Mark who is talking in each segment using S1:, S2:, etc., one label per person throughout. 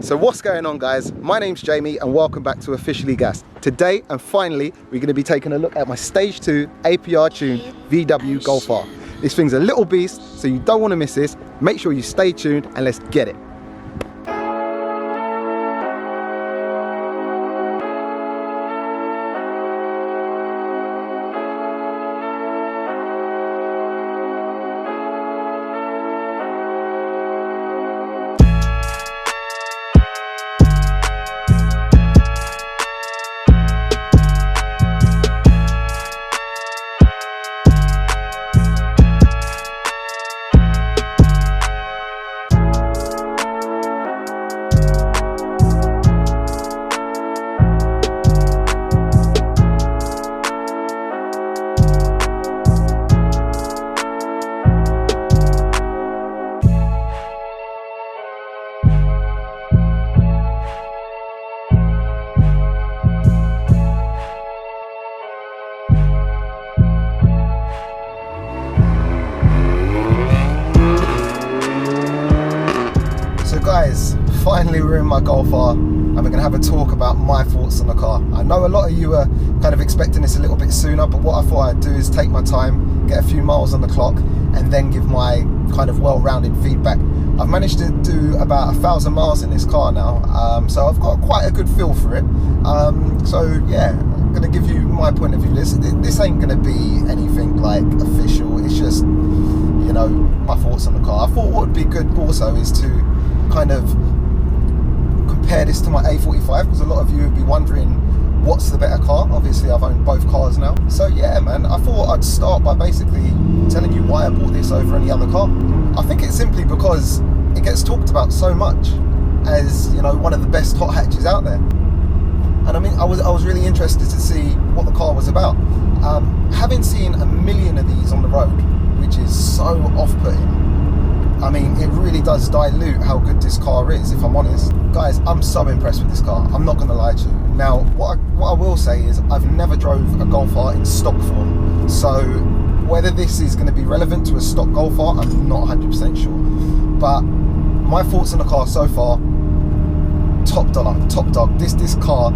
S1: So what's going on, guys? My name's Jamie and welcome back to Officially Gassed. Today and finally we're going to be taking a look at my Stage 2 APR tuned VW Golf R. This thing's a little beast, so you don't want to miss this. Make sure you stay tuned and let's get it. Guys, finally we're in my Golf R and we're going to have a talk about my thoughts on the car. I know a lot of you are kind of expecting this a little bit sooner, but what I thought I'd do is take my time, get a few miles on the clock and then give my kind of well-rounded feedback. I've managed to do about 1,000 miles in this car now, so I've got quite a good feel for it. So yeah, I'm going to give you my point of view. This ain't going to be anything like official, it's just, you know, my thoughts on the car. I thought what would be good also is to kind of compare this to my A45, because a lot of you would be wondering what's the better car. Obviously I've owned both cars now, so yeah man, I thought I'd start by basically telling you why I bought this over any other car. I think it's simply because it gets talked about so much as, you know, one of the best hot hatches out there, and I mean I was really interested to see what the car was about. Having seen a million of these on the road, which is so off-putting, I mean, it really does dilute how good this car is, if I'm honest. Guys, I'm so impressed with this car. I'm not going to lie to you. Now, what I will say is I've never drove a Golf R in stock form. So, whether this is going to be relevant to a stock Golf R, I'm not 100% sure. But my thoughts on the car so far, top dog. This car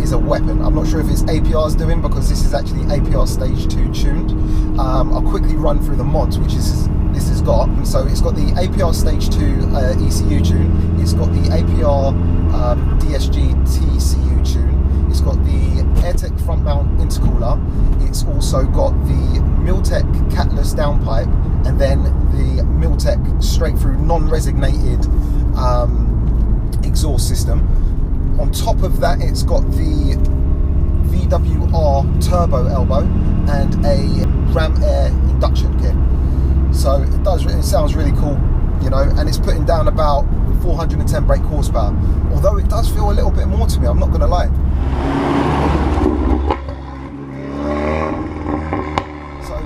S1: is a weapon. I'm not sure if it's APR's doing, because this is actually APR Stage 2 tuned. I'll quickly run through the mods, which is this has got. So it's got the APR Stage 2 ECU tune, it's got the APR DSG TCU tune, it's got the AirTech front mount intercooler, it's also got the Miltech catless downpipe, and then the Miltech straight through non-resignated exhaust system. On top of that, it's got the VWR turbo elbow and a ram air induction kit. So it sounds really cool, you know, and it's putting down about 410 brake horsepower. Although it does feel a little bit more to me, I'm not going to lie. So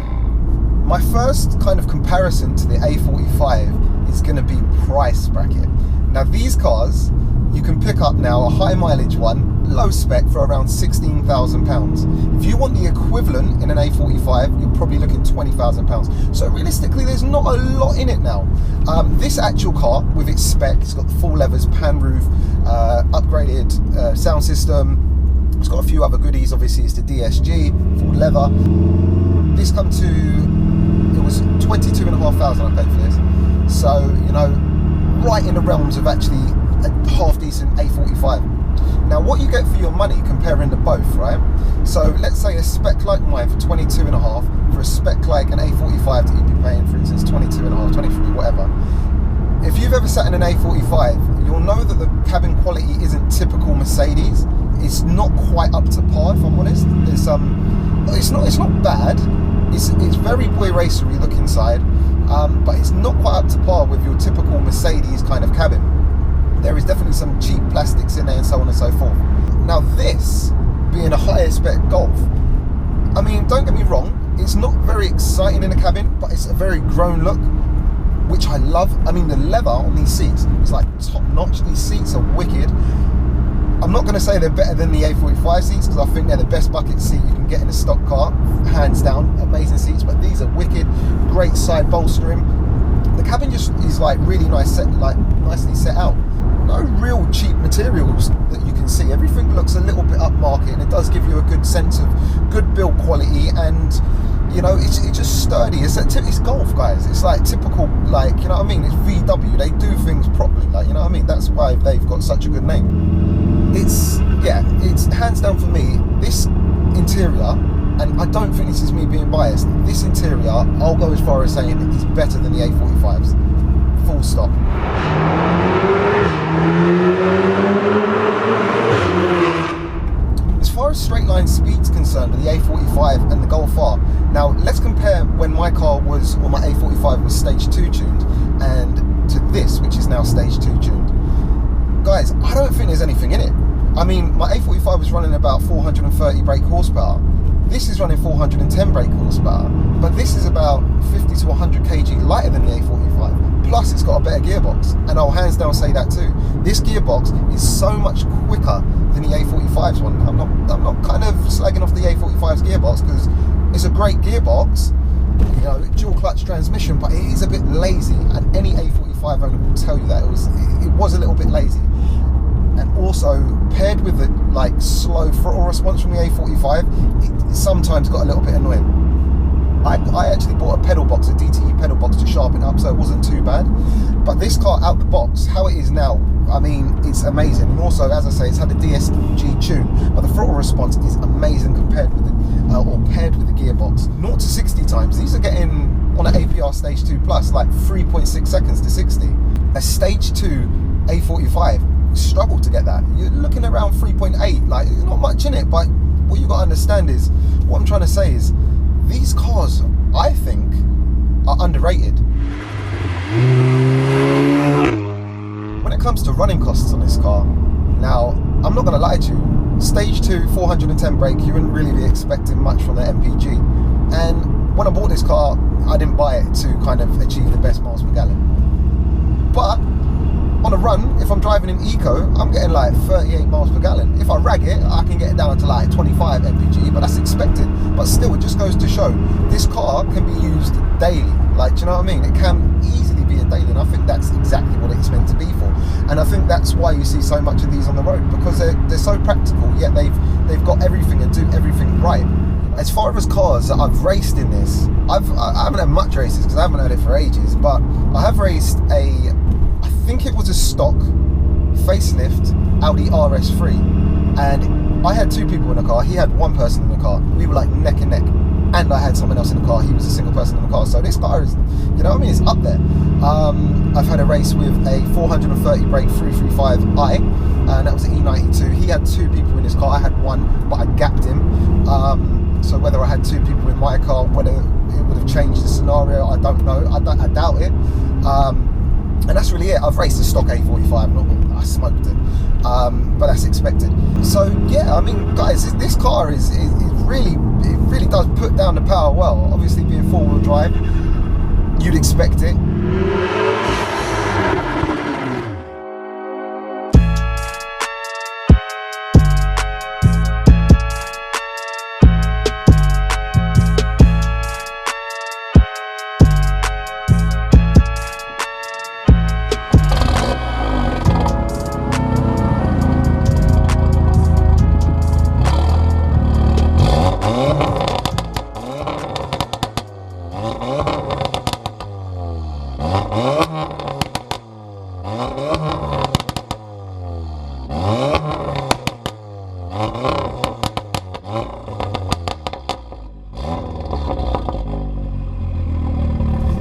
S1: my first kind of comparison to the A45 is going to be price bracket. Now these cars, you can pick up now a high mileage one, low spec, for around £16,000. If you want the equivalent in an A45, you're probably looking £20,000. So realistically, there's not a lot in it now. This actual car, with its spec, it's got the full levers, pan roof, upgraded sound system. It's got a few other goodies. Obviously, it's the DSG, full leather. This come to, it was £22,500 I paid for this. So, you know, right in the realms of actually a half decent A45. Now what you get for your money comparing the both, right? So let's say a spec like mine for 22.5 for a spec like an A45 that you'd be paying, for instance, 22.5, 23, whatever. If you've ever sat in an A45, you'll know that the cabin quality isn't typical Mercedes. It's not quite up to par, if I'm honest. It's not bad. It's very boy racery look inside, but it's not quite up to par with your typical Mercedes kind of cabin. There is definitely some cheap plastics in there and so on and so forth. Now this, being a higher spec Golf, I mean, don't get me wrong, it's not very exciting in the cabin, but it's a very grown look, which I love. I mean, the leather on these seats, it's like top notch. These seats are wicked. I'm not going to say they're better than the A45 seats, because I think they're the best bucket seat you can get in a stock car, hands down. Amazing seats, but these are wicked. Great side bolstering. The cabin just is like really nice, nicely set out. No it's just sturdy. It's golf, guys. It's like typical, like, you know what I mean? It's VW. They do things properly, like, you know what I mean? That's why they've got such a good name. It's hands down for me, this interior, and I don't think this is me being biased, this interior, I'll go as far as saying is better than the A45s. Full stop. As far as straight line speed's concerned with the A45 and the Golf R, now let's compare when my car was, or my A45 was stage 2 tuned, and to this, which is now stage 2 tuned. Guys, I don't think there's anything in it. I mean, my A45 was running about 430 brake horsepower. This is running 410 brake horsepower, but this is about 50 to 100 kg lighter than the A45. Plus, it's got a better gearbox, and I'll hands down say that too. This gearbox is so much quicker than the A45's one. I'm not kind of slagging off the A45's gearbox, because it's a great gearbox, you know, dual clutch transmission, but it is a bit lazy, and any A45 owner will tell you that it was a little bit lazy. And also, paired with the like slow throttle response from the A45, it sometimes got a little bit annoying. I actually bought a pedal box, a DTE pedal box, to sharpen up, so it wasn't too bad. But this car out the box, how it is now, I mean, it's amazing. And also, as I say, it's had a DSG tune, but the throttle response is amazing compared with the, or paired with the gearbox. 0 to 60 times, these are getting on an APR stage 2 plus, like 3.6 seconds to 60. A stage 2 A45, struggle to get that. You're looking around 3.8, like, there's not much in it, but what you got to understand is, what I'm trying to say is, these cars, I think, are underrated. When it comes to running costs on this car, now, I'm not going to lie to you, stage 2, 410 brake, you wouldn't really be expecting much from the MPG. And when I bought this car, I didn't buy it to kind of achieve the best miles per gallon. But on a run, if I'm driving in eco, I'm getting like 38 miles per gallon. If I rag it, I can get it down to like 25 mpg, but that's expected. But still, it just goes to show, this car can be used daily. Like, do you know what I mean? It can easily be a daily, and I think that's exactly what it's meant to be for. And I think that's why you see so much of these on the road, because they're so practical, yet they've got everything and do everything right. As far as cars that I've raced in this, I haven't had much races because I haven't had it for ages, but I have raced I think it was a stock facelift Audi RS3, and I had 2 people in the car. He had 1 person in the car. We were like neck and neck, and I had someone else in the car. He was a single person in the car. So this car is, you know what I mean, it's up there. I've had a race with a 430 brake 335i, and that was an E92. He had 2 people in his car. I had 1, but I gapped him. So whether I had 2 people in my car, whether it would have changed the scenario, I don't know. I doubt it. And that's really it. I've raced a stock A45, I smoked it, but that's expected. So yeah, I mean, guys, this car is really does put down the power well. Obviously, being 4-wheel drive, you'd expect it.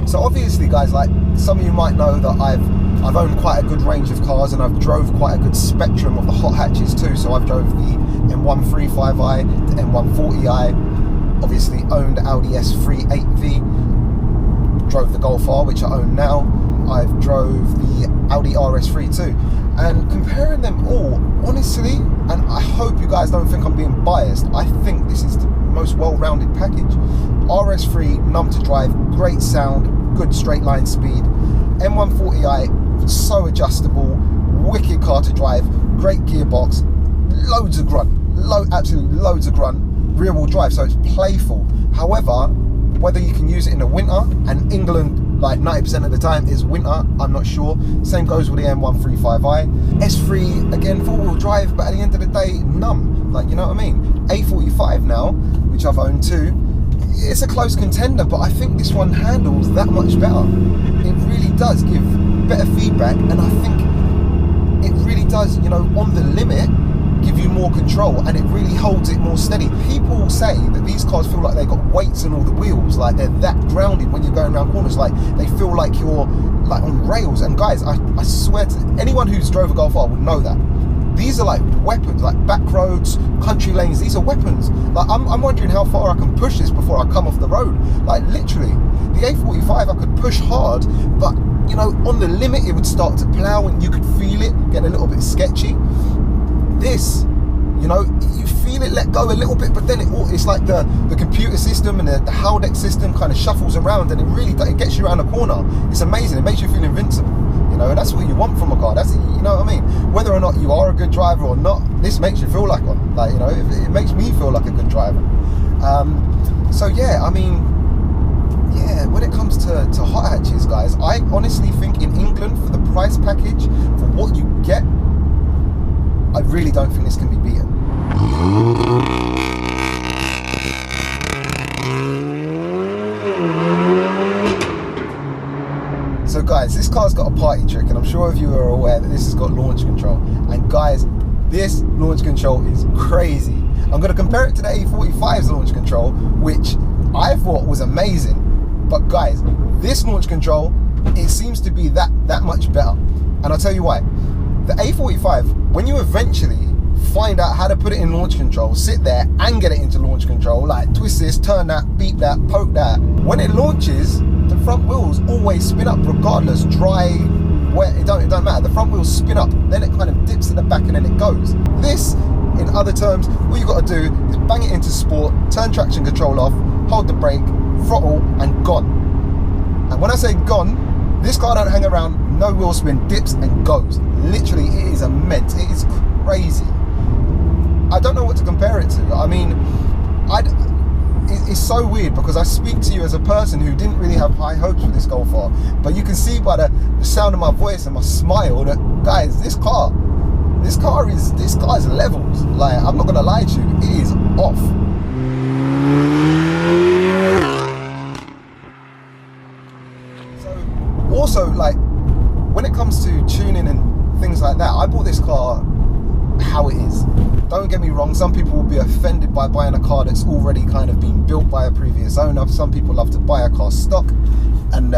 S1: So obviously, guys, like some of you might know that I've owned quite a good range of cars, and I've drove quite a good spectrum of the hot hatches too. So I've drove the M135i, the M140i, obviously owned Audi S3 8V, drove the Golf R, which I own now. I've drove the Audi RS3 too. And comparing them all, honestly, and I hope you guys don't think I'm being biased, I think this is the most well-rounded package. RS3, numb to drive, great sound, good straight line speed. M140i, so adjustable, wicked car to drive, great gearbox, loads of grunt, absolutely loads of grunt, rear wheel drive, so it's playful. However, whether you can use it in the winter, and England like 90% of the time is winter, I'm not sure. Same goes with the M135i. S3, again, 4-wheel drive, but at the end of the day, numb. Like, you know what I mean? A45 now, which I've owned too, it's a close contender, but I think this one handles that much better. It really does give better feedback, and I think it really does, you know, on the limit, give you more control, and it really holds it more steady. People say that these cars feel like they've got weights on all the wheels, like they're that grounded when you're going around corners, like they feel like you're like on rails. And guys, I swear to anyone who's drove a Golf R would know that. These are like weapons, like back roads, country lanes, these are weapons. Like I'm wondering how far I can push this before I come off the road. Like literally, the A45 I could push hard, but you know, on the limit it would start to plow and you could feel it getting a little bit sketchy. This, you know, you feel it let go a little bit, but then it's like the computer system and the hardet system kind of shuffles around, and it gets you around the corner. It's amazing. It makes you feel invincible, you know, and that's what you want from a car. That's, you know what I mean? Whether or not you are a good driver or not, this makes you feel like one. Like, you know, it makes me feel like a good driver. So yeah, I mean, yeah, when it comes to hot hatches, guys, I honestly think in England, for the price package, for what you get, I really don't think this can be beaten. So guys, this car's got a party trick, and I'm sure of you are aware that this has got launch control. And guys, this launch control is crazy. I'm going to compare it to the A45's launch control, which I thought was amazing. But guys, this launch control, it seems to be that much better. And I'll tell you why. The A45, when you eventually find out how to put it in launch control, sit there and get it into launch control, like twist this, turn that, beat that, poke that, when it launches, the front wheels always spin up regardless, dry, wet, it don't matter. The front wheels spin up, then it kind of dips to the back and then it goes. This, in other terms, all you got to do is bang it into sport, turn traction control off, hold the brake, throttle, and gone. And when I say gone, this car don't hang around, no wheel spin, dips and goes. Literally, it is immense. It is crazy. I don't know what to compare it to. I mean, it's so weird because I speak to you as a person who didn't really have high hopes for this Golf R, but you can see by the sound of my voice and my smile that, guys, this car is levels. Like, I'm not gonna lie to you, it is off. So also, like, when it comes to tuning and things like that, I bought this car how it is. Don't get me wrong, some people will be offended by buying a car that's already kind of been built by a previous owner. Some people love to buy a car stock and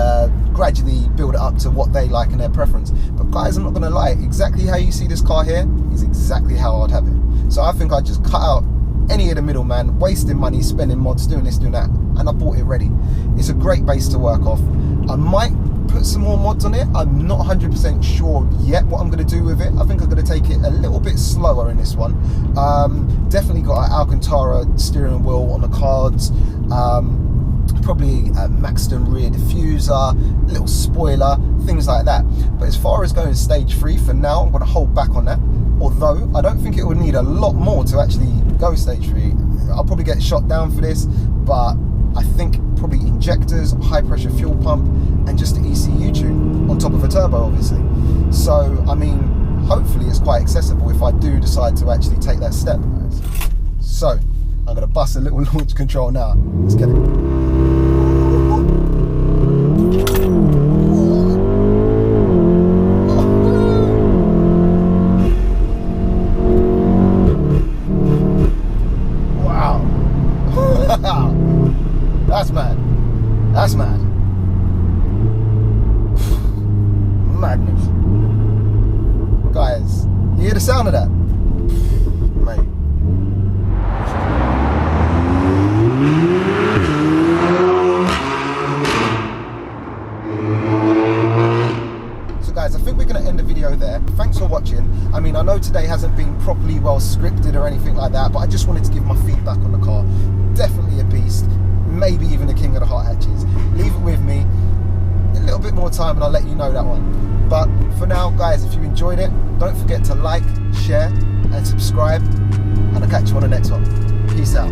S1: gradually build it up to what they like and their preference. But guys, I'm not gonna lie, exactly how you see this car here is exactly how I'd have it. So I think I'd just cut out any of the middleman, wasting money, spending mods, doing this, doing that, and I bought it ready. It's a great base to work off. I might put some more mods on it. I'm not 100% sure yet what I'm going to do with it. I think I'm going to take it a little bit slower in this one. Definitely got an Alcantara steering wheel on the cards, probably a Maxton rear diffuser, little spoiler, things like that. But as far as going stage 3, for now, I'm going to hold back on that. Although I don't think it would need a lot more to actually go stage 3. I'll probably get shot down for this, but I think probably injectors, high pressure fuel pump, and just the ECU tune on top of a turbo, obviously. So, I mean, hopefully it's quite accessible if I do decide to actually take that step, guys. So, I'm going to bust a little launch control now. Let's get it. That's mad. That's mad. Madness. Guys, you hear the sound of that? Mate. So guys, I think we're going to end the video there. Thanks for watching. I mean, I know today hasn't been properly well scripted or anything like that, but I just wanted to give my feedback on the car. Definitely a beast. Maybe even the king of the hot hatches. Leave it with me. A little bit more time and I'll let you know that one. But for now, guys, if you enjoyed it, don't forget to like, share and subscribe, and I'll catch you on the next one. Peace out.